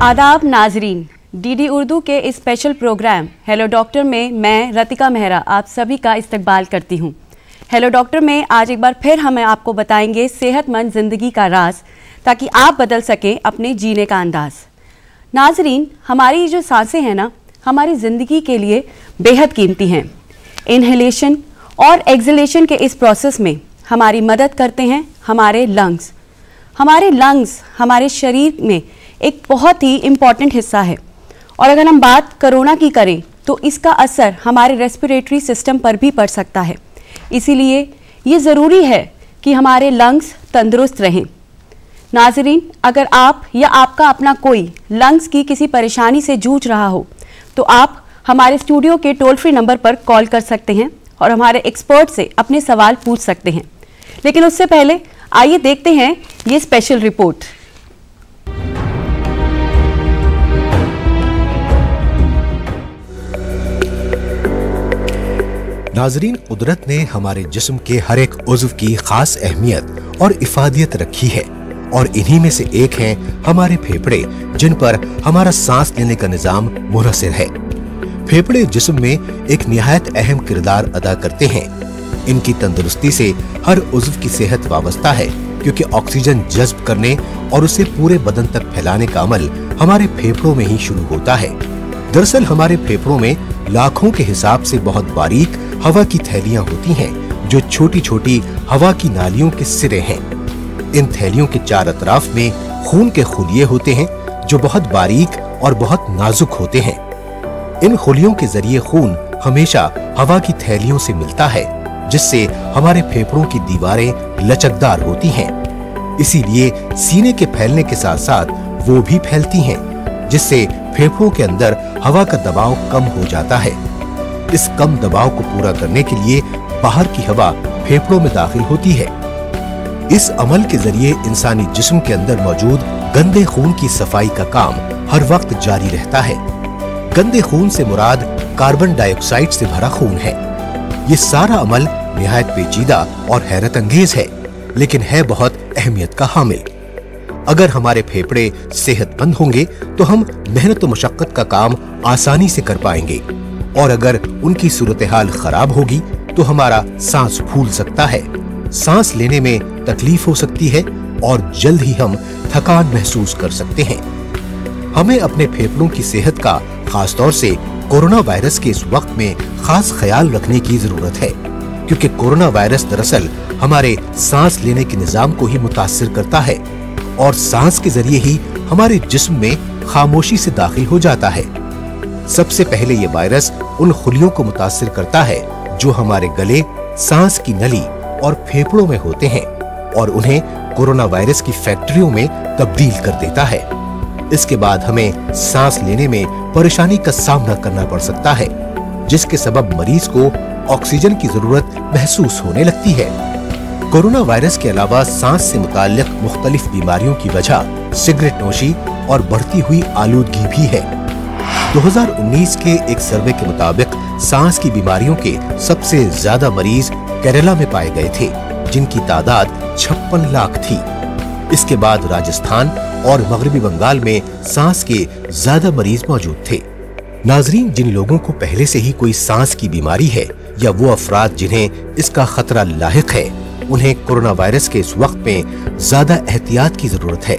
आदाब नाजरीन, डीडी उर्दू के इस स्पेशल प्रोग्राम हेलो डॉक्टर में मैं रतिका मेहरा आप सभी का इस्तकबाल करती हूँ। हेलो डॉक्टर में आज एक बार फिर हम आपको बताएंगे सेहतमंद ज़िंदगी का राज, ताकि आप बदल सकें अपने जीने का अंदाज़। नाजरीन, हमारी ये जो सांसें हैं ना, हमारी ज़िंदगी के लिए बेहद कीमती हैं। इन्हेलेशन और एक्सहेलेशन के इस प्रोसेस में हमारी मदद करते हैं हमारे लंग्स। हमारे लंग्स हमारे शरीर में एक बहुत ही इम्पॉर्टेंट हिस्सा है, और अगर हम बात कोरोना की करें तो इसका असर हमारे रेस्पिरेटरी सिस्टम पर भी पड़ सकता है। इसीलिए ये ज़रूरी है कि हमारे लंग्स तंदुरुस्त रहें। नाज़रीन, अगर आप या आपका अपना कोई लंग्स की किसी परेशानी से जूझ रहा हो तो आप हमारे स्टूडियो के टोल फ्री नंबर पर कॉल कर सकते हैं और हमारे एक्सपर्ट से अपने सवाल पूछ सकते हैं। लेकिन उससे पहले आइए देखते हैं ये स्पेशल रिपोर्ट। नाजरीन, कुदरत ने हमारे जिस्म के हर एक उज़्व की खास अहमियत और इफादियत रखी है, और इन्हीं में से एक हैं हमारे फेफड़े, जिन पर हमारा सांस लेने का निजाम मुनहसर है। फेफड़े जिस्म में एक निहायत अहम किरदार अदा करते हैं। इनकी तंदुरुस्ती से हर उज़्व की सेहत वाबस्ता है, क्योंकि ऑक्सीजन जज्ब करने और उसे पूरे बदन तक फैलाने का अमल हमारे फेफड़ों में ही शुरू होता है। दरअसल हमारे फेफड़ों में लाखों के हिसाब से बहुत बारीक हवा की थैलियां होती हैं, जो छोटी छोटी हवा की नालियों के सिरे हैं। इन थैलियों के चार अतराफ में खून के खुलिये होते हैं, जो बहुत बारीक और बहुत नाजुक होते हैं। इन खुलियों के जरिए खून हमेशा हवा की थैलियों से मिलता है, जिससे हमारे फेफड़ों की दीवारें लचकदार होती हैं। इसीलिए सीने के फैलने के साथ साथ वो भी फैलती हैं, जिससे फेफड़ों के अंदर हवा का दबाव कम हो जाता है। इस कम दबाव को पूरा करने के लिए बाहर की हवा फेफड़ों में दाखिल होती है। इस अमल के जरिए इंसानी जिस्म के अंदर मौजूद गंदे खून की सफाई का काम हर वक्त जारी रहता है। गंदे खून से मुराद कार्बन डाइऑक्साइड से भरा खून है। ये सारा अमल निहायत पेचीदा और हैरत अंगेज है, लेकिन है बहुत अहमियत का हामिल। अगर हमारे फेफड़े सेहतमंद होंगे तो हम मेहनत और मशक्कत का काम आसानी से कर पाएंगे, और अगर उनकी सूरत हाल खराब होगी तो हमारा सांस फूल सकता है, सांस लेने में तकलीफ हो सकती है, और जल्द ही हम थकान महसूस कर सकते हैं। हमें अपने फेफड़ों की सेहत का खास तौर से कोरोना वायरस के इस वक्त में खास ख्याल रखने की जरूरत है, क्योंकि कोरोना वायरस दरअसल हमारे सांस लेने के निजाम को ही मुतासिर करता है, और सांस के जरिए ही हमारे जिस्म में खामोशी से दाखिल हो जाता है। सबसे पहले ये वायरस उन खुलियों को मुतासिर करता है जो हमारे गले, सांस की नली और फेफड़ों में होते हैं, और उन्हें कोरोना वायरस की फैक्ट्रियों में तब्दील कर देता है। इसके बाद हमें सांस लेने में परेशानी का सामना करना पड़ सकता है, जिसके सबब मरीज को ऑक्सीजन की जरूरत महसूस होने लगती है। कोरोना वायरस के अलावा सांस से मुताल्लिक मुख्तलिफ बीमारियों की वजह सिगरेट नोशी और बढ़ती हुई आलूदगी भी है। 2019 के एक सर्वे के मुताबिक सांस की बीमारियों के सबसे ज्यादा मरीज केरला में पाए गए थे, जिनकी तादाद 56 लाख थी। इसके बाद राजस्थान और मगरबी बंगाल में सांस के ज्यादा मरीज मौजूद थे। नाजरीन, जिन लोगों को पहले से ही कोई सांस की बीमारी है, या वो अफराद जिन्हें इसका खतरा लाहिक है, उन्हें कोरोना वायरस के इस वक्त में ज्यादा एहतियात की जरूरत है।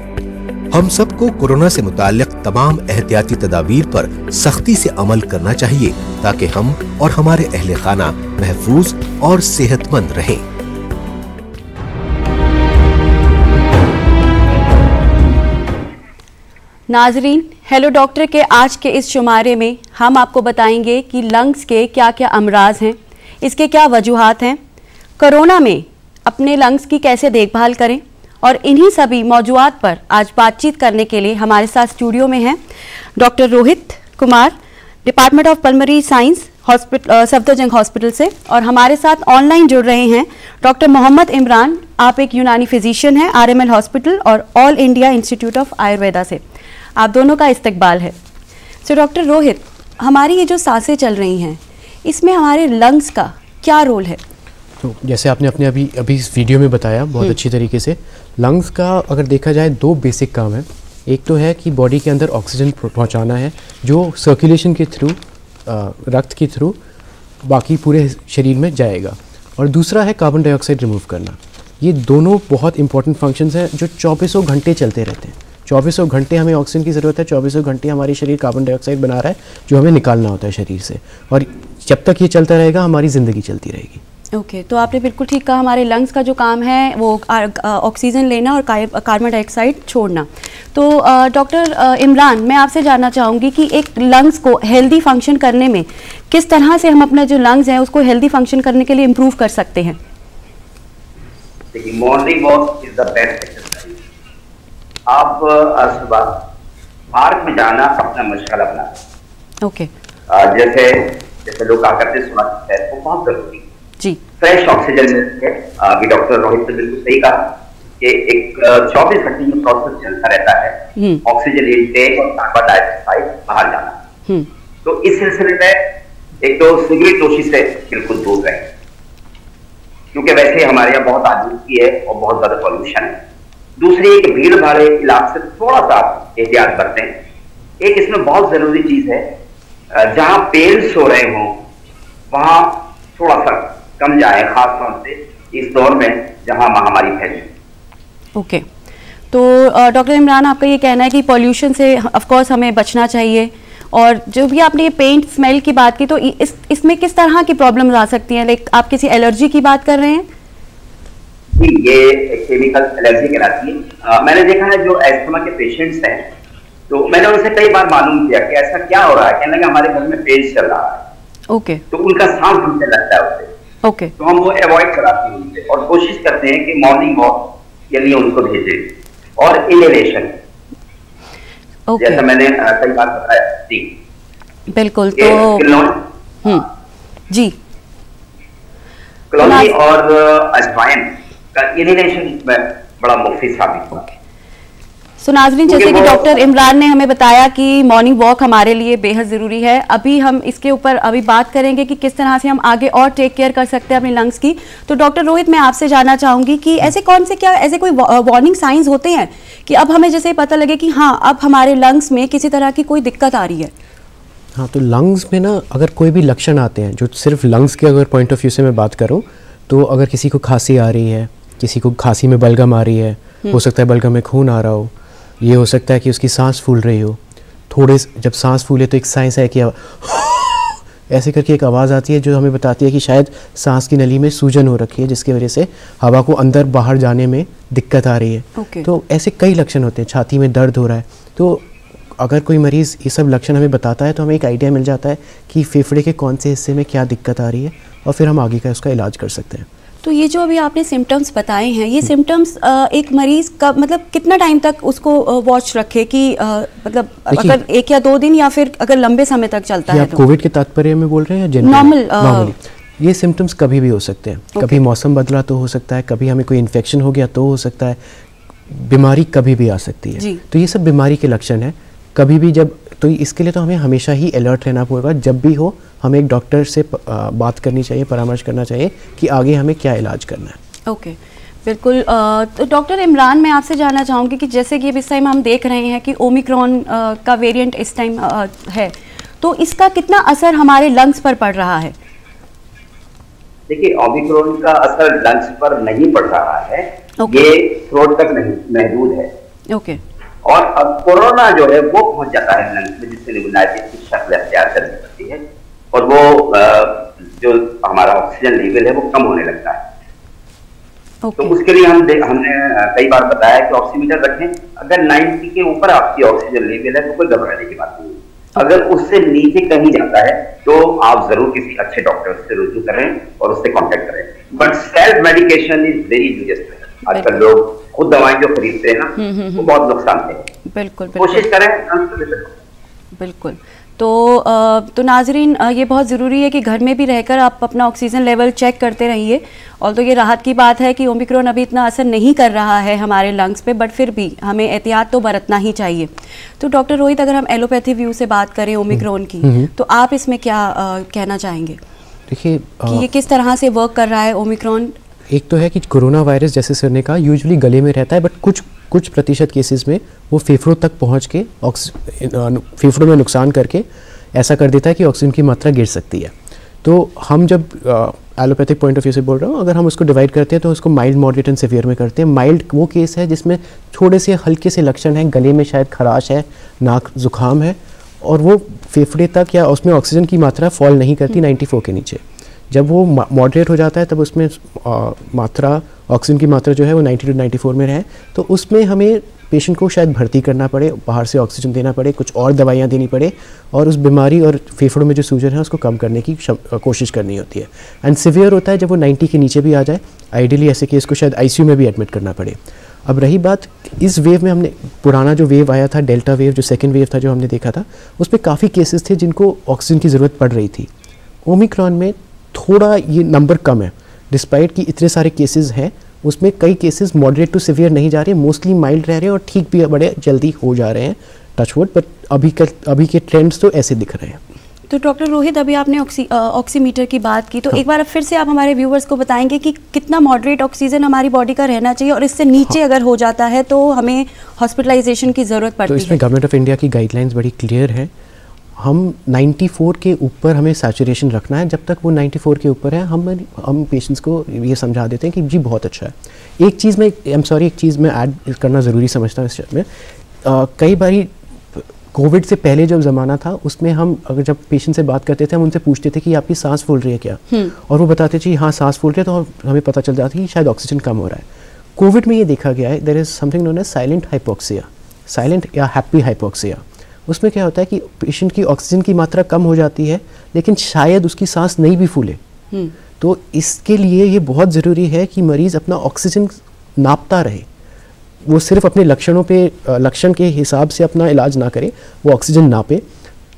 हम सबको कोरोना से मुताल्लिक तमाम एहतियाती तदाबीर पर सख्ती से अमल करना चाहिए, ताकि हम और हमारे अहले खाना महफूज और सेहतमंद रहें। नाजरीन, हेलो डॉक्टर के आज के इस शुमारे में हम आपको बताएंगे कि लंग्स के क्या क्या अमराज हैं, इसके क्या वजूहात हैं, कोरोना में अपने लंग्स की कैसे देखभाल करें, और इन्हीं सभी मौजूआत पर आज बातचीत करने के लिए हमारे साथ स्टूडियो में हैं doctor Rohit Kumar, department of pulmonary science, Safdarjung hospital से, और हमारे साथ ऑनलाइन जुड़ रहे हैं डॉक्टर मोहम्मद इमरान। आप एक यूनानी फिजिशियन हैं RML हॉस्पिटल और all India institute of Ayurveda से। आप दोनों का इस्तकबाल है। सो डॉक्टर रोहित, हमारी ये जो सांसें चल रही हैं, इसमें हमारे लंग्स का क्या रोल है? तो जैसे आपने अपने अभी इस वीडियो में बताया बहुत अच्छी तरीके से, लंग्स का अगर देखा जाए दो बेसिक काम है। एक तो है कि बॉडी के अंदर ऑक्सीजन पहुंचाना है जो सर्कुलेशन के थ्रू, रक्त के थ्रू बाकी पूरे शरीर में जाएगा, और दूसरा है कार्बन डाइऑक्साइड रिमूव करना। ये दोनों बहुत इंपॉर्टेंट फंक्शंस हैं जो 24 घंटे चलते रहते हैं। 24 घंटे हमें ऑक्सीजन की ज़रूरत है, 24 घंटे हमारी शरीर कार्बन डाइऑक्साइड बना रहा है जो हमें निकालना होता है शरीर से, और जब तक ये चलता रहेगा हमारी ज़िंदगी चलती रहेगी। ओके, तो आपने बिल्कुल ठीक कहा, हमारे लंग्स का जो काम है वो ऑक्सीजन लेना और कार्बन डाइऑक्साइड छोड़ना। तो डॉक्टर इमरान, मैं आपसे जानना चाहूँगी कि एक लंग्स को हेल्दी फंक्शन करने में किस तरह से हम अपना जो लंग्स है उसको हेल्दी फंक्शन करने के लिए इम्प्रूव कर सकते हैं? देखिए, morning walk is the best exercise. आप सुबह पार्क में जाना अपना मशगला बनाना। ओके। जैसे लोग क्या करते हैं, सुबह की सैर वो बहुत जरूरी है जी। फ्रेश ऑक्सीजन मिलती है। अभी डॉक्टर रोहित ने बिल्कुल सही कहा कि एक 24 घंटे में प्रोसेस चलता रहता है, ऑक्सीजन इनटेक और कार्बन डाइऑक्साइड बाहर जाना। तो इस सिलसिले में एक तो सिगरेट नोशी से बिल्कुल दूर रहे, क्योंकि वैसे हमारे यहाँ बहुत आलूदगी है और बहुत ज्यादा पॉल्यूशन है। दूसरी, एक भीड़ भाड़ इलाके से थोड़ा सा एहतियात बरतें। एक इसमें बहुत जरूरी चीज है, जहां पेड़ सो रहे हों वहां थोड़ा सा कम जाए, खास तौर से इस दौर में जहां महामारी फैली। ओके, तो डॉक्टर इमरान, आपका ये कहना है कि पॉल्यूशन से ऑफ कोर्स हमें बचना चाहिए, और जो भी आपने ये पेंट स्मेल की बात की, तो इसमें किस तरह की प्रॉब्लम्स आ सकती हैं? लाइक आप किसी एलर्जी की बात कर रहे हैं? जी, ये केमिकल एलर्जी कहलाती है। मैंने देखा है जो एस्थमा के पेशेंट्स हैं, तो मैंने उनसे कई बार मालूम किया कि ऐसा क्या हो रहा है, कहने लगा हमारे घर में पेज चल रहा है। ओके। तो उनका सांस घुटने लगता है उससे। ओके। तो हम वो अवॉइड कराते हैं उनसे, और कोशिश करते हैं कि मॉर्निंग वॉक के लिए उनको भेजें, और इनहेलेशन, जैसा मैंने कई बार बताया। जी बिल्कुल। तो जी, क्लोनी और अजवाइन का इनहेलेशन इसमें बड़ा मुफीद साबित हुआ। सो नाज़रीन, जैसे कि डॉक्टर इमरान ने हमें बताया कि मॉर्निंग वॉक हमारे लिए बेहद ज़रूरी है। अभी हम इसके ऊपर अभी बात करेंगे कि किस तरह से हम आगे और टेक केयर कर सकते हैं अपने लंग्स की। तो डॉक्टर रोहित, मैं आपसे जानना चाहूँगी कि ऐसे कौन से ऐसे कोई वार्निंग साइंस होते हैं कि अब हमें जैसे पता लगे कि हाँ, अब हमारे लंग्स में किसी तरह की कोई दिक्कत आ रही है? हाँ, तो लंग्स में ना अगर कोई भी लक्षण आते हैं, जो सिर्फ लंग्स के अगर पॉइंट ऑफ व्यू से मैं बात करूँ, तो अगर किसी को खांसी आ रही है, किसी को खांसी में बलगम आ रही है, हो सकता है बलगम में खून आ रहा हो, ये हो सकता है कि उसकी सांस फूल रही हो, थोड़े जब सांस फूले तो एक साइंस है कि ऐसे करके एक आवाज़ आती है जो हमें बताती है कि शायद सांस की नली में सूजन हो रखी है, जिसकी वजह से हवा को अंदर बाहर जाने में दिक्कत आ रही है। Okay. तो ऐसे कई लक्षण होते हैं, छाती में दर्द हो रहा है, तो अगर कोई मरीज़ ये सब लक्षण हमें बताता है तो हमें एक आइडिया मिल जाता है कि फेफड़े के कौन से हिस्से में क्या दिक्कत आ रही है, और फिर हम आगे का उसका इलाज कर सकते हैं। तो ये जो अभी आपने सिम्टम्स बताए हैं, ये सिम्टम्स एक मरीज का मतलब कितना टाइम तक उसको वॉच रखे कि मतलब अगर 1 या 2 दिन, या फिर अगर लंबे समय तक चलता है? आप कोविड के तात्पर्य में बोल रहे हैं या नॉर्मली? ये सिम्टम्स कभी भी हो सकते हैं। कभी मौसम बदला तो हो सकता है, कभी हमें कोई इन्फेक्शन हो गया तो हो सकता है, बीमारी कभी भी आ सकती है। तो ये सब बीमारी के लक्षण है। कभी भी जब, तो इसके लिए तो हमें हमेशा ही अलर्ट रहना पड़ेगा। जब भी हो हमें एक डॉक्टर से बात करनी चाहिए, परामर्श करना चाहिए कि आगे हमें क्या इलाज करना है। ओके, बिल्कुल। तो डॉक्टर इमरान, मैं आपसे जानना चाहूँगी कि जैसे कि इस टाइम हम देख रहे हैं कि ओमिक्रॉन का वेरिएंट इस टाइम है, तो इसका कितना असर हमारे लंग्स पर पड़ रहा है? देखिए, ओमिक्रॉन का असर लंग्स पर नहीं पड़ रहा है। ये थ्रोट तक नहीं महदूद है। ओके। और अब कोरोना जो है वो पहुंच जाता है लंग्स में, जिससे निमोनियासिस की शक्ल अख्तियार करनी पड़ती है, और वो जो हमारा ऑक्सीजन लेवल है वो कम होने लगता है। तो उसके लिए हमने कई बार बताया कि ऑक्सीमीटर रखें। अगर 90 के ऊपर आपकी ऑक्सीजन लेवल है तो कोई घबराने की बात नहीं। अगर उससे नीचे कहीं जाता है तो आप जरूर किसी अच्छे डॉक्टर से रुजू करें और उससे कांटेक्ट करें। But self medication is very useful. आजकल लोग खुद दवाएं जो खरीदते हैं ना, वो बहुत नुकसान है। बिल्कुल, कोशिश करें। बिल्कुल। तो नाजरीन, ये बहुत ज़रूरी है कि घर में भी रहकर आप अपना ऑक्सीजन लेवल चेक करते रहिए। और तो ये राहत की बात है कि ओमिक्रॉन अभी इतना असर नहीं कर रहा है हमारे लंग्स पे, बट फिर भी हमें एहतियात तो बरतना ही चाहिए। तो डॉक्टर रोहित, अगर हम एलोपैथी व्यू से बात करें ओमिक्रॉन की, तो आप इसमें क्या कहना चाहेंगे? देखिए कि ये किस तरह से वर्क कर रहा है ओमिक्रॉन? एक तो है कि कोरोना वायरस, जैसे सर ने कहा, यूजुअली गले में रहता है, बट कुछ कुछ प्रतिशत केसेस में वो फेफड़ों तक पहुंच के फेफड़ों में नुकसान करके ऐसा कर देता है कि ऑक्सीजन की मात्रा गिर सकती है। तो हम जब एलोपैथिक पॉइंट ऑफ व्यू से बोल रहा हूँ, अगर हम उसको डिवाइड करते हैं तो उसको माइल्ड, मॉडरेट एंड सिवियर में करते हैं। माइल्ड वो केस है जिसमें थोड़े से हल्के से लक्षण हैं, गले में शायद खराश है, नाक जुकाम है, और वो फेफड़े तक या उसमें ऑक्सीजन की मात्रा फॉल नहीं करती 94 के नीचे। जब वो मॉडरेट हो जाता है तब उसमें मात्रा, ऑक्सीजन की मात्रा जो है वो 90 to 94 में रहे, तो उसमें हमें पेशेंट को शायद भर्ती करना पड़े, बाहर से ऑक्सीजन देना पड़े, कुछ और दवाइयाँ देनी पड़े, और उस बीमारी और फेफड़ों में जो सूजन है उसको कम करने की कोशिश करनी होती है। एंड सिवियर होता है जब वो 90 के नीचे भी आ जाए, आइडियली ऐसे केस को शायद ICU में भी एडमिट करना पड़े। अब रही बात इस वेव में, हमने पुराना जो वेव आया था, डेल्टा वेव, जो सेकेंड वेव था जो हमने देखा था, उस पर काफ़ी केसेस थे जिनको ऑक्सीजन की ज़रूरत पड़ रही थी। ओमिक्रॉन में थोड़ा ये नंबर कम है, डिस्पाइट कि इतने सारे केसेस हैं, उसमें कई केसेस मॉडरेट टू सिवियर नहीं जा रहे, मोस्टली माइल्ड रह रहे हैं और ठीक भी बड़े जल्दी हो जा रहे हैं, टचवुड। बट अभी के ट्रेंड्स तो ऐसे दिख रहे हैं। तो डॉक्टर रोहित, अभी आपने ऑक्सीमीटर की बात की, तो एक बार फिर से आप हमारे व्यूवर्स को बताएंगे कि कितना मॉडरेट ऑक्सीजन हमारी बॉडी का रहना चाहिए, और इससे नीचे अगर हो जाता है तो हमें हॉस्पिटलाइजेशन की ज़रूरत पड़ती है। तो इसमें गवर्नमेंट ऑफ इंडिया की गाइडलाइंस बड़ी क्लियर है। हम 94 के ऊपर हमें सैचुरेशन रखना है। जब तक वो 94 के ऊपर है हम पेशेंट्स को ये समझा देते हैं कि जी बहुत अच्छा है। एक चीज़ मैं ऐड करना ज़रूरी समझता हूँ इस में। कई बारी कोविड से पहले जब ज़माना था उसमें हम अगर जब पेशेंट से बात करते थे, हम उनसे पूछते थे कि आपकी सांस फूल रही है क्या, और वो बताते थे हाँ सांस फूल रही है, तो हमें पता चल जाता था कि शायद ऑक्सीजन कम हो रहा है। कोविड में ये देखा गया है, there is something known as silent hypoxia, silent या हैप्पी हाइपोक्सिया। उसमें क्या होता है कि पेशेंट की ऑक्सीजन की मात्रा कम हो जाती है लेकिन शायद उसकी सांस नहीं भी फूले। तो इसके लिए ये बहुत ज़रूरी है कि मरीज़ अपना ऑक्सीजन नापता रहे, वो सिर्फ अपने लक्षण के हिसाब से अपना इलाज ना करे, वो ऑक्सीजन नापे।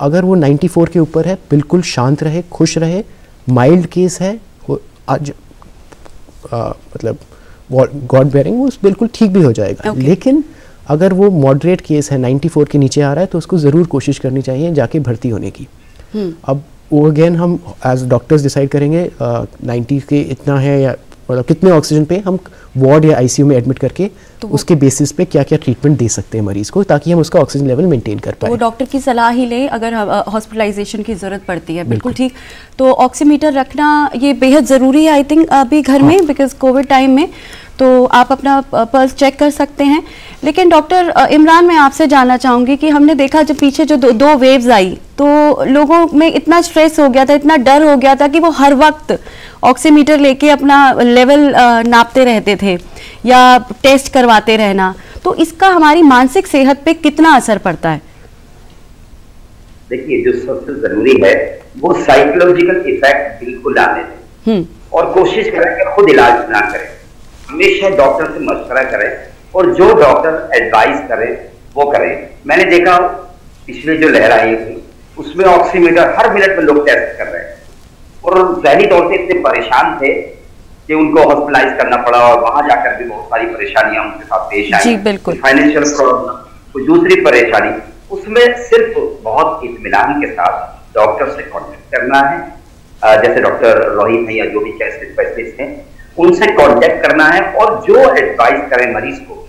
अगर वो 94 के ऊपर है, बिल्कुल शांत रहे, खुश रहे। माइल्ड केस है, वो आज मतलब गॉड बेयरिंग, वो बिल्कुल ठीक भी हो जाएगा। लेकिन अगर वो मॉडरेट केस है, 94 के नीचे आ रहा है, तो उसको ज़रूर कोशिश करनी चाहिए जाके भर्ती होने की। अब वो अगेन हम एज डॉक्टर्स डिसाइड करेंगे 90 के इतना है या मतलब कितने ऑक्सीजन पे हम वार्ड या ICU में एडमिट करके तो उसके बेसिस पे क्या क्या ट्रीटमेंट दे सकते हैं मरीज़ को, ताकि हम उसका ऑक्सीजन लेवल मेंटेन कर पाए। वो डॉक्टर की सलाह ही ले अगर हॉस्पिटलाइजेशन की ज़रूरत पड़ती है। बिल्कुल ठीक। तो ऑक्सीमीटर रखना ये बेहद ज़रूरी है आई थिंक अभी घर में, बिकॉज कोविड टाइम में तो आप अपना पल्स चेक कर सकते हैं। लेकिन डॉक्टर इमरान, मैं आपसे जानना चाहूँगी कि हमने देखा जब पीछे जो दो वेव्स आई तो लोगों में इतना स्ट्रेस हो गया था, इतना डर हो गया था कि वो हर वक्त ऑक्सीमीटर लेके अपना लेवल नापते रहते थे या टेस्ट करवाते रहना। तो इसका हमारी मानसिक सेहत पे कितना असर पड़ता है? देखिए, जो सबसे जरूरी है वो साइकोलॉजिकल इफेक्ट बिल्कुल आने दें और कोशिश करें कि खुद इलाज ना करें। हमेशा डॉक्टर से मशवरा करें और जो डॉक्टर एडवाइस करें वो करें। मैंने देखा पिछले जो लहर आई थी उसमें ऑक्सीमीटर हर मिनट में लोग टेस्ट कर रहे हैं और ज़हनी तौर से इतने परेशान थे कि उनको हॉस्पिटलाइज करना पड़ा और वहां जाकर भी बहुत सारी परेशानियां उनके साथ पेश आई। फाइनेंशियल प्रॉब्लम, कोई दूसरी परेशानी, उसमें सिर्फ बहुत इत्मीनान के साथ डॉक्टर से कॉन्टेक्ट करना है। जैसे डॉक्टर रोहित है या जो भी स्पेशलिस्ट हैं उनसे कांटेक्ट करना है और जो एडवाइस करें मरीज को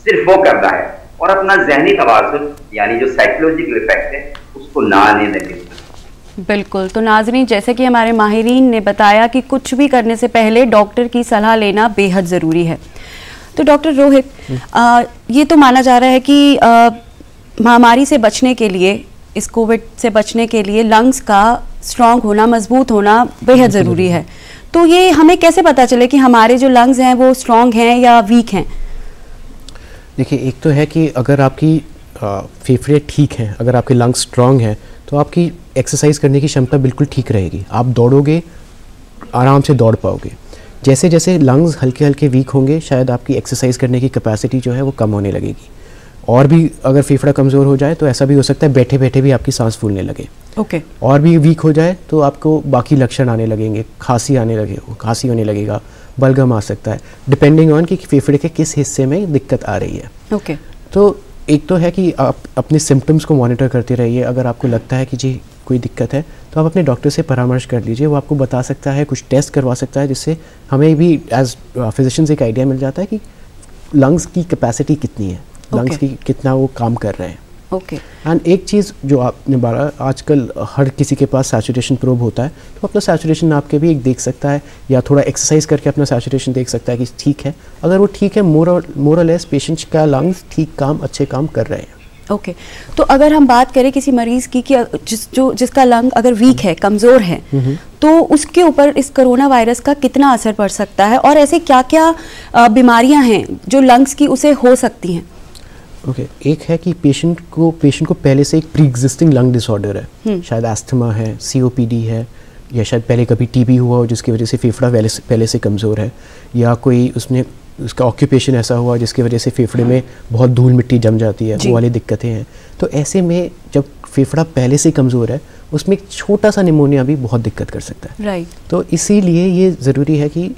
सिर्फ वो करना है और अपना ज़हनी तवाज़ुन यानी जो साइकोलॉजिकल इफेक्ट है उसको ना आने दें। बिल्कुल। तो नाज़रीन, जैसे कि हमारे माहिरीन ने बताया कि कुछ भी करने से पहले डॉक्टर की सलाह लेना बेहद ज़रूरी है। तो डॉक्टर रोहित, ये तो माना जा रहा है कि महामारी से बचने के लिए, इस कोविड से बचने के लिए लंग्स का स्ट्रॉन्ग होना, मजबूत होना बेहद ज़रूरी है। तो ये हमें कैसे पता चले कि हमारे जो लंग्स हैं वो स्ट्रॉन्ग हैं या वीक हैं? देखिए, एक तो है कि अगर आपकी फेफड़े ठीक हैं, अगर आपके लंग्स स्ट्रॉन्ग हैं, तो आपकी एक्सरसाइज करने की क्षमता बिल्कुल ठीक रहेगी। आप दौड़ोगे, आराम से दौड़ पाओगे। जैसे जैसे लंग्स हल्के हल्के वीक होंगे, शायद आपकी एक्सरसाइज करने की कैपेसिटी जो है वो कम होने लगेगी। और भी अगर फेफड़ा कमज़ोर हो जाए तो ऐसा भी हो सकता है बैठे बैठे भी आपकी सांस फूलने लगे। और भी वीक हो जाए तो आपको बाकी लक्षण आने लगेंगे, खांसी होने लगेगा, बलगम आ सकता है, डिपेंडिंग ऑन कि फेफड़े के किस हिस्से में दिक्कत आ रही है। तो एक तो है कि आप अपने सिम्टम्स को मॉनिटर करते रहिए। अगर आपको लगता है कि जी कोई दिक्कत है तो आप अपने डॉक्टर से परामर्श कर लीजिए, वो आपको बता सकता है, कुछ टेस्ट करवा सकता है, जिससे हमें भी एज फिजिशियंस एक आइडिया मिल जाता है कि लंग्स की कैपेसिटी कितनी है, लंग्स की कितना वो काम कर रहे हैं। ओके। एंड एक चीज़ जो आपने बोला, आजकल हर किसी के पास सैचुरेशन प्रोब होता है, तो अपना सैचुरेशन नाप के भी एक देख सकता है, या थोड़ा एक्सरसाइज करके अपना सैचुरेशन देख सकता है कि ठीक है। अगर वो ठीक है, मोर और लेस पेशेंट का लंग्स ठीक अच्छे काम कर रहे हैं। ओके। तो अगर हम बात करें किसी मरीज़ की कि जिसका लंग अगर वीक है, कमज़ोर है, तो उसके ऊपर इस कोरोना वायरस का कितना असर पड़ सकता है, और ऐसे क्या क्या बीमारियां हैं जो लंग्स की उसे हो सकती हैं? ओके। एक है कि पेशेंट को पहले से एक प्री एग्जिस्टिंग लंग डिसऑर्डर है, शायद एस्थमा है, COPD है, या शायद पहले कभी TB हुआ हो जिसकी वजह से फेफड़ा पहले से कमज़ोर है, या कोई उसका ऑक्यूपेशन ऐसा हुआ जिसकी वजह से फेफड़े में बहुत धूल मिट्टी जम जाती है, वो वाली दिक्कतें हैं। तो ऐसे में जब फेफड़ा पहले से कमज़ोर है, उसमें एक छोटा सा निमोनिया भी बहुत दिक्कत कर सकता है। राइट। तो इसीलिए ये ज़रूरी है कि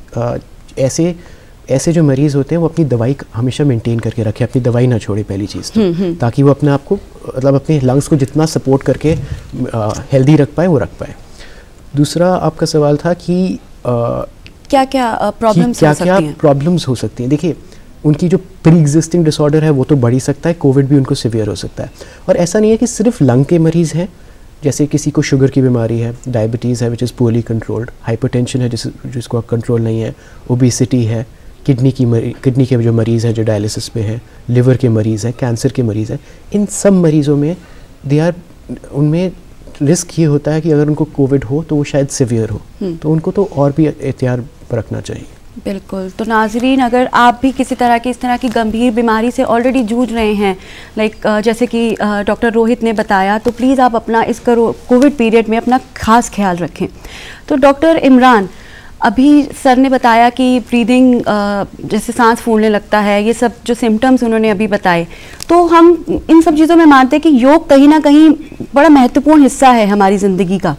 ऐसे जो मरीज़ होते हैं वो अपनी दवाई हमेशा मेंटेन करके रखें, अपनी दवाई ना छोड़े पहली चीज़ तो, ताकि वो अपने आप को मतलब अपने लंग्स को जितना सपोर्ट करके हेल्दी रख पाए वो रख पाए। दूसरा आपका सवाल था कि क्या क्या प्रॉब्लम्स हो सकती हैं। देखिए, उनकी जो प्री एग्जिस्टिंग डिसऑर्डर है वो तो बढ़ ही सकता है, कोविड भी उनको सीवियर हो सकता है। और ऐसा नहीं है कि सिर्फ लंग के मरीज़ हैं, जैसे किसी को शुगर की बीमारी है, डायबिटीज़ है which is poorly controlled, hypertension है जिसको कंट्रोल नहीं है, ओबेसिटी है, किडनी के जो मरीज़ हैं जो डायलिसिस पे हैं, लिवर के मरीज़ हैं, कैंसर के मरीज़ हैं, इन सब मरीज़ों में उनमें रिस्क ये होता है कि अगर उनको कोविड हो तो वो शायद सीवियर हो, तो उनको तो और भी एहतियात बरतना चाहिए। बिल्कुल। तो नाजरीन, अगर आप भी किसी तरह की इस तरह की गंभीर बीमारी से ऑलरेडी जूझ रहे हैं, जैसे कि डॉक्टर रोहित ने बताया, तो प्लीज़ आप अपना इस कोविड पीरियड में अपना खास ख्याल रखें। तो डॉक्टर इमरान, अभी सर ने बताया कि ब्रीदिंग जैसे सांस फूलने लगता है, ये सब जो सिम्टम्स उन्होंने अभी बताए, तो हम इन सब चीज़ों में मानते हैं कि योग कहीं ना कहीं बड़ा महत्वपूर्ण हिस्सा है हमारी ज़िंदगी का।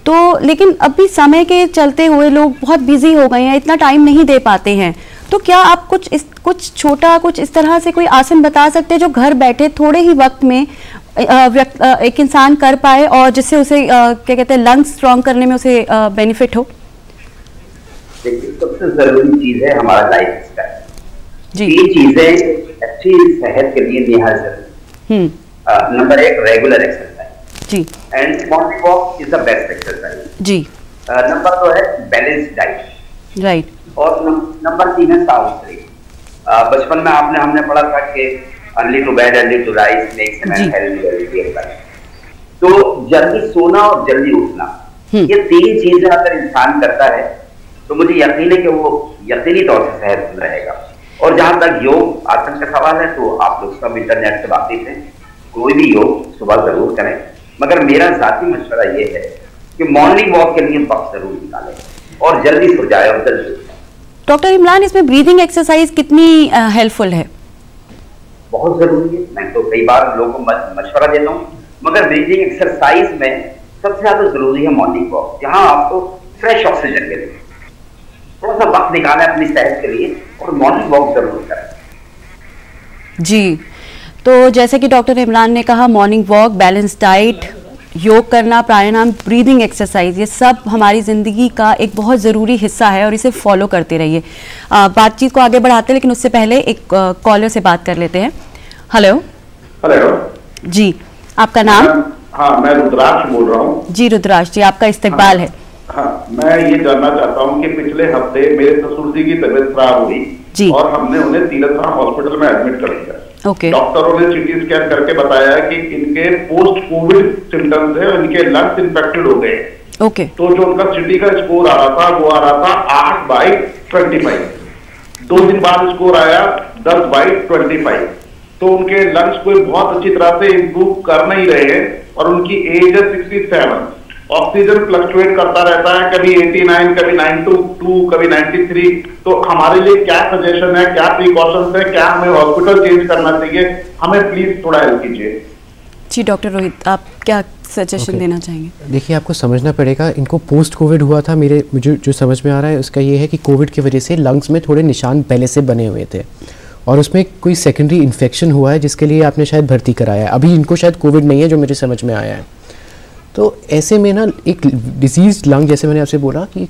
तो लेकिन अभी समय के चलते हुए लोग बहुत बिजी हो गए हैं, इतना टाइम नहीं दे पाते हैं, तो क्या आप कुछ इस तरह से कोई आसन बता सकते हैं जो घर बैठे थोड़े ही वक्त में एक इंसान कर पाए और जिससे उसे क्या कहते हैं लंग्स स्ट्रॉन्ग करने में उसे बेनिफिट हो? देखिए, सबसे जरूरी चीज है हमारा लाइफ स्टाइल। ये चीजें अच्छी सेहत के लिए निहायत जरूरी। नंबर 1, रेगुलर एक्सरसाइज जी, and morning walk is the best exercise जी। नंबर 2 है बैलेंस डाइट, राइट। और नंबर 3 है साउंड स्लीप। बचपन में हमने पढ़ा था कि early to bed early to rise makes a man healthy. तो जल्दी सोना और जल्दी उठना, ये 3 चीजें अगर इंसान करता है तो मुझे यकीन है कि वो यकीनी तौर से सेहतमंद रहेगा। और जहां तक योग आसन का सवाल है, तो आप लोग सब इंटरनेट से वाकिफ हैं, कोई भी योग सुबह जरूर करें, मगर मेरा जाती मशवरा ये है कि मॉर्निंग वॉक के लिए वक्त जरूर निकालें और जल्दी सो जाए और जल्दी उठ जाए। डॉक्टर इमरान, इसमें ब्रीदिंग एक्सरसाइज कितनी हेल्पफुल है? बहुत जरूरी है। मैं तो कई बार लोगों को मशवरा देता हूँ, मगर ब्रीदिंग एक्सरसाइज में सबसे ज्यादा जरूरी है मॉर्निंग वॉक, जहाँ आपको फ्रेश ऑक्सीजन के लिए थोड़ा सा वक्त निकालें अपनी सेहत के लिए और मॉर्निंग वॉक जरूर करें जी। तो जैसे कि डॉक्टर इमरान ने कहा, मॉर्निंग वॉक, बैलेंस डाइट, योग करना, प्राणायाम, ब्रीदिंग एक्सरसाइज, ये सब हमारी ज़िंदगी का एक बहुत ज़रूरी हिस्सा है और इसे फॉलो करते रहिए। बातचीत को आगे बढ़ाते हैं, लेकिन उससे पहले एक कॉलर से बात कर लेते हैं। हेलो जी, आपका नाम? हाँ, मैं रुद्राक्ष बोल रहा हूँ जी। रुद्राक्ष जी, आपका इस्तकबाल है। हाँ, मैं ये जानना चाहता हूँ कि पिछले हफ्ते मेरे ससुर जी की तबीयत खराब हुई जी, और हमने उन्हें तीरथ हॉस्पिटल में एडमिट कर दिया। ओके। डॉक्टरों ने CT स्कैन करके बताया कि इनके पोस्ट कोविड सिम्टम्स है, इनके लंग्स इन्फेक्टेड हो गए। ओके। तो जो उनका CT का स्कोर आ रहा था वो आ रहा था 8/25। 2 दिन बाद स्कोर आया 10/25। तो उनके लंग्स को बहुत अच्छी तरह से इम्प्रूव कर नहीं रहे हैं और उनकी एज है 67। ऑक्सीजन फ्लक्चुएट करता रहता है, कभी 89, कभी 92, कभी 93। तो हमारे लिए क्या सजेशन है, क्या प्रिकॉशंस है, क्या हमें हॉस्पिटल चेंज करना चाहिए? हमें प्लीज थोड़ा हेल्प कीजिए जी। डॉक्टर रोहित, आप क्या सजेशन देना चाहेंगे? देखिए, आपको समझना पड़ेगा, इनको पोस्ट कोविड हुआ था। मुझे जो समझ में आ रहा है उसका ये है कि कोविड की वजह से लंग्स में थोड़े निशान पहले से बने हुए थे और उसमें कोई सेकेंडरी इन्फेक्शन हुआ है जिसके लिए आपने शायद भर्ती कराया है। अभी इनको शायद कोविड नहीं है, जो मुझे समझ में आया है। तो ऐसे में ना एक डिजीज लंग, जैसे मैंने आपसे बोला कि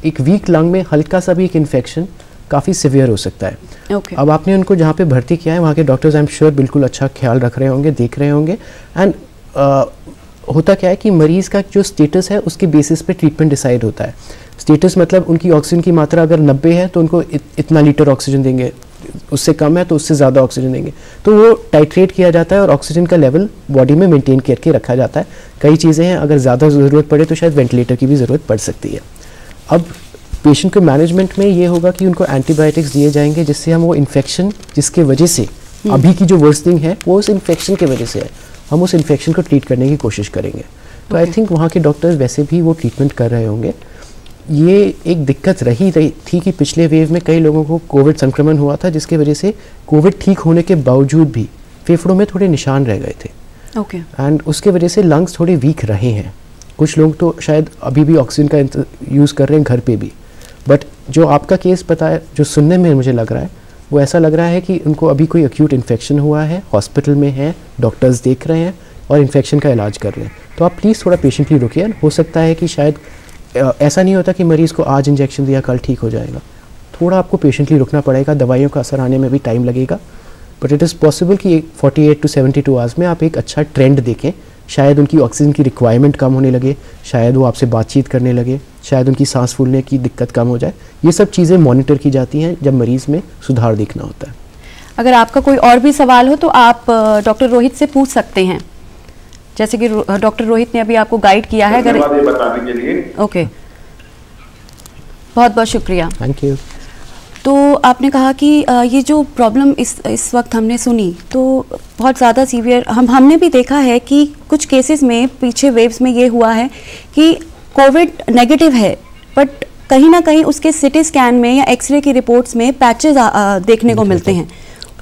एक वीक लंग में हल्का सा भी एक इन्फेक्शन काफ़ी सिवियर हो सकता है। Okay. अब आपने उनको जहाँ पे भर्ती किया है वहाँ के डॉक्टर्स आई एम श्योर बिल्कुल अच्छा ख्याल रख रहे होंगे, देख रहे होंगे। एंड होता क्या है कि मरीज़ का जो स्टेटस है उसके बेसिस पे ट्रीटमेंट डिसाइड होता है। स्टेटस मतलब उनकी ऑक्सीजन की मात्रा अगर 90 है तो उनको इतना लीटर ऑक्सीजन देंगे, उससे कम है तो उससे ज़्यादा ऑक्सीजन देंगे, तो वो टाइट्रेट किया जाता है और ऑक्सीजन का लेवल बॉडी में मेंटेन करके रखा जाता है। कई चीज़ें हैं, अगर ज़्यादा ज़रूरत पड़े तो शायद वेंटिलेटर की भी ज़रूरत पड़ सकती है। अब पेशेंट के मैनेजमेंट में ये होगा कि उनको एंटीबायोटिक्स दिए जाएंगे जिससे हम वो इन्फेक्शन जिसके वजह से अभी की जो वर्सनिंग है वो उस इन्फेक्शन की वजह से है, हम उस इन्फेक्शन को ट्रीट करने की कोशिश करेंगे। तो आई थिंक वहाँ के डॉक्टर्स वैसे भी वो ट्रीटमेंट कर रहे होंगे। ये एक दिक्कत रही थी कि पिछले वेव में कई लोगों को कोविड संक्रमण हुआ था जिसकी वजह से कोविड ठीक होने के बावजूद भी फेफड़ों में थोड़े निशान रह गए थे। ओके। एंड उसके वजह से लंग्स थोड़े वीक रहे हैं। कुछ लोग तो शायद अभी भी ऑक्सीजन का यूज़ कर रहे हैं घर पे भी, बट जो आपका केस बताया, जो सुनने में मुझे लग रहा है वो ऐसा लग रहा है कि उनको अभी कोई एक्यूट इन्फेक्शन हुआ है, हॉस्पिटल में है, डॉक्टर्स देख रहे हैं और इन्फेक्शन का इलाज कर रहे हैं। तो आप प्लीज़ थोड़ा पेशेंटली रुकिए। हो सकता है कि शायद ऐसा नहीं होता कि मरीज़ को आज इंजेक्शन दिया कल ठीक हो जाएगा, थोड़ा आपको पेशेंटली रुकना पड़ेगा, दवाइयों का असर आने में भी टाइम लगेगा, बट इट इज़ पॉसिबल कि 48 to 72 आवर्स में आप एक अच्छा ट्रेंड देखें। शायद उनकी ऑक्सीजन की रिक्वायरमेंट कम होने लगे, शायद वो आपसे बातचीत करने लगे, शायद उनकी सांस फूलने की दिक्कत कम हो जाए। ये सब चीज़ें मॉनिटर की जाती हैं जब मरीज़ में सुधार देखना होता है। अगर आपका कोई और भी सवाल हो तो आप डॉक्टर रोहित से पूछ सकते हैं, जैसे कि डॉक्टर रोहित ने अभी आपको गाइड किया है। अगर धन्यवाद ये बताने के लिए। ओके, बहुत बहुत शुक्रिया। Thank you. तो आपने कहा कि ये जो प्रॉब्लम इस वक्त हमने सुनी तो बहुत ज़्यादा सीवियर, हमने भी देखा है कि कुछ केसेस में पीछे वेव्स में ये हुआ है कि कोविड नेगेटिव है, बट कहीं ना कहीं उसके सिटी स्कैन में या एक्सरे की रिपोर्ट्स में पैचेस देखने को मिलते हैं।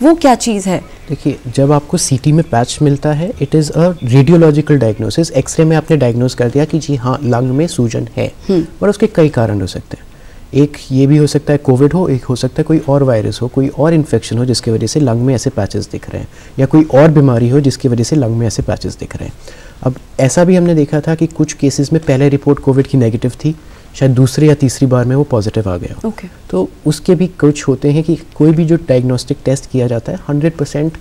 वो क्या चीज़ है? देखिए, जब आपको सीटी में पैच मिलता है it is a radiological diagnosis. X-ray में आपने डायग्नोस कर दिया कि जी हाँ लंग में सूजन है, और उसके कई कारण हो सकते हैं। एक ये भी हो सकता है कोविड हो, एक हो सकता है कोई और वायरस हो, कोई और इन्फेक्शन हो जिसकी वजह से लंग में ऐसे पैचेस दिख रहे हैं, या कोई और बीमारी हो जिसकी वजह से लंग में ऐसे पैचेस दिख रहे हैं। अब ऐसा भी हमने देखा था कि कुछ केसेस में पहले रिपोर्ट कोविड की नेगेटिव थी, शायद दूसरी या तीसरी बार में वो पॉजिटिव आ गया। Okay. तो उसके भी कुछ होते हैं कि कोई भी जो डायग्नोस्टिक टेस्ट किया जाता है 100%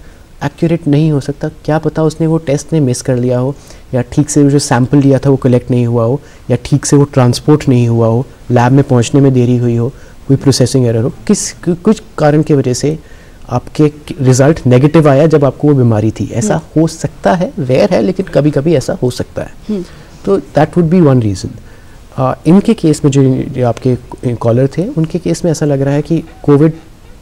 एक्यूरेट नहीं हो सकता। क्या पता उसने वो टेस्ट ने मिस कर लिया हो, या ठीक से जो सैंपल लिया था वो कलेक्ट नहीं हुआ हो, या ठीक से वो ट्रांसपोर्ट नहीं हुआ हो, लैब में पहुंचने में देरी हुई हो, कोई प्रोसेसिंग एरर हो, कुछ कारण की वजह से आपके रिजल्ट नेगेटिव आया जब आपको वो बीमारी थी। ऐसा हो सकता है, रेयर है लेकिन कभी कभी ऐसा हो सकता है। तो that would be one reason. इनके केस में जो आपके कॉलर थे उनके केस में ऐसा लग रहा है कि कोविड